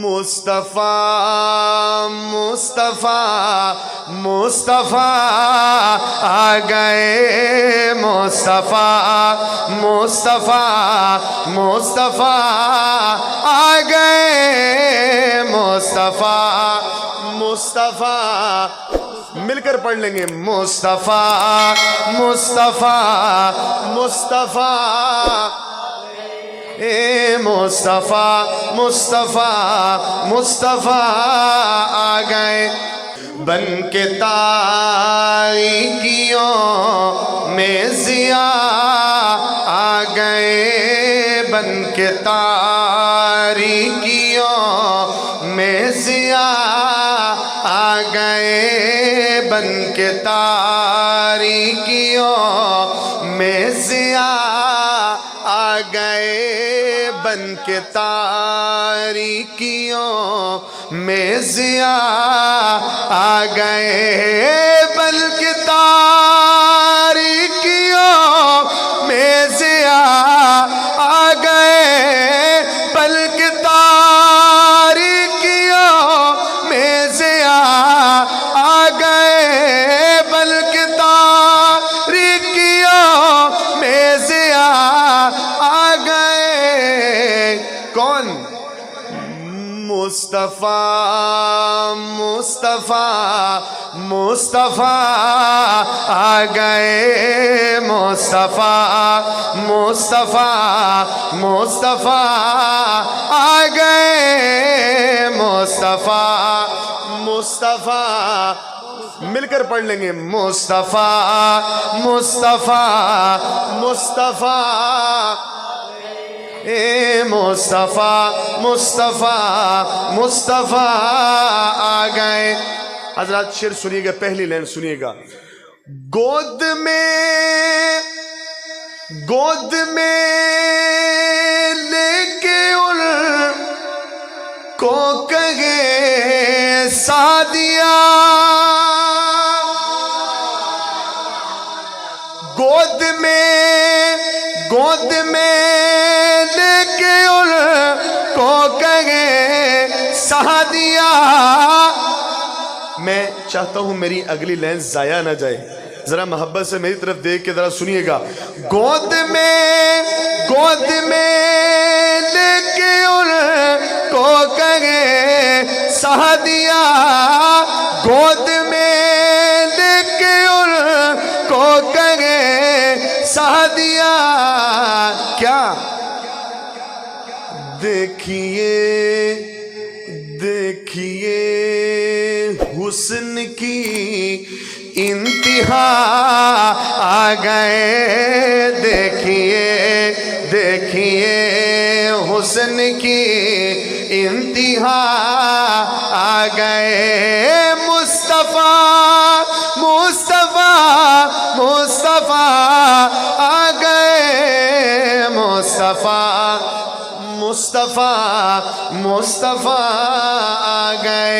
مصطفیٰ مصطفیٰ مصطفیٰ آ گئے، مصطفیٰ مصطفیٰ مصطفیٰ آ گئے، مصطفیٰ مصطفیٰ مل کر پڑھ لیں گے، مصطفیٰ مصطفیٰ مصطفیٰ اے مصطفیٰ مصطفیٰ مصطفیٰ آ گئے، بن کے تاریکیوں میں ضیاء آ گئے، بن کے تاریکیوں میں ضیاء آ گئے، بن کے تاریکیوں میں ضیاء آ گئے، بن کے تاریکیوں میں ضیاء آ گئے، بن کے تاریکیوں میں ضیاء آ گئے، بن کے تاریکیوں میں ضیاء آ گئے، بن کے تاریکیوں میں ضیاء آ گئے۔ کون؟ مصطفیٰ مصطفیٰ مصطفیٰ آ گئے، مصطفیٰ مصطفیٰ مصطفیٰ آ گئے، مصطفیٰ مصطفیٰ مل کر پڑھ لیں گے، مصطفیٰ مصطفیٰ مصطفیٰ اے مصطفیٰ مصطفیٰ مصطفیٰ آ گئے۔ حضرات شعر سنیے گا، پہلی لائن سنیے گا، گود میں لے کے ان کو کہے سعدیہ، گود میں لے کے ان کو کہے سعدیہ۔ میں چاہتا ہوں میری اگلی لائن ضائع نہ جائے، ذرا محبت سے میری طرف دیکھ کے ذرا سنیے گا، گود میں لے کے ان کو کہے سعدیہ، گود میں لے کے ان کو کہے سعدیہ۔ کیا؟ دیکھیے حسن کی انتہا آ گئے، دیکھیے حسن کی انتہا آ گئے، مصطفیٰ مصطفیٰ مصطفیٰ آ گئے، مصطفیٰ مصطفیٰ مصطفیٰ آ گئے۔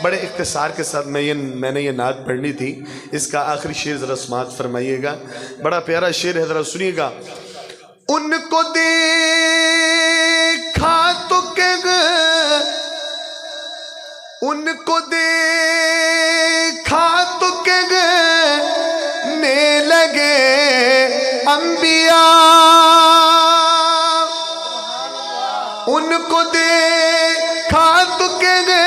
بڑے اختصار کے ساتھ میں نے یہ نعت پڑھنی تھی، اس کا آخری شعر ذرا سماعت فرمائیے گا، بڑا پیارا شعر ہے، ذرا سنیے گا، ان کو دیکھا تو کہنے لگے انبیاء، ان کو دیکھا تو کہنے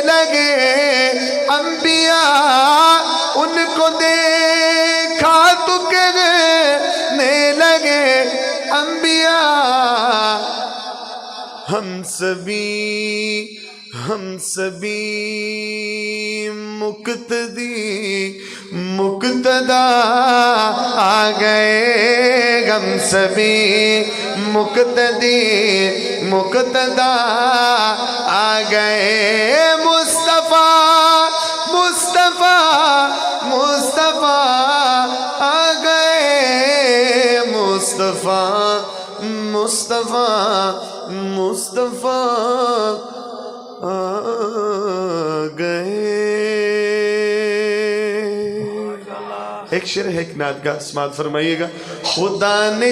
لگے انبیاء، ان کو دیکھا تو کہنے لگے انبیاء، ہم سبھی مقتدا آ گئے، ہم سبھی مقتدا آ گئے، مصطفیٰ مصطفیٰ مصطفیٰ آ گئے، مصطفیٰ مصطفیٰ مصطفیٰ آ گئے۔ ایک شعر ہے ایک نعت کا، سماعت فرمائیے گا، خدا نے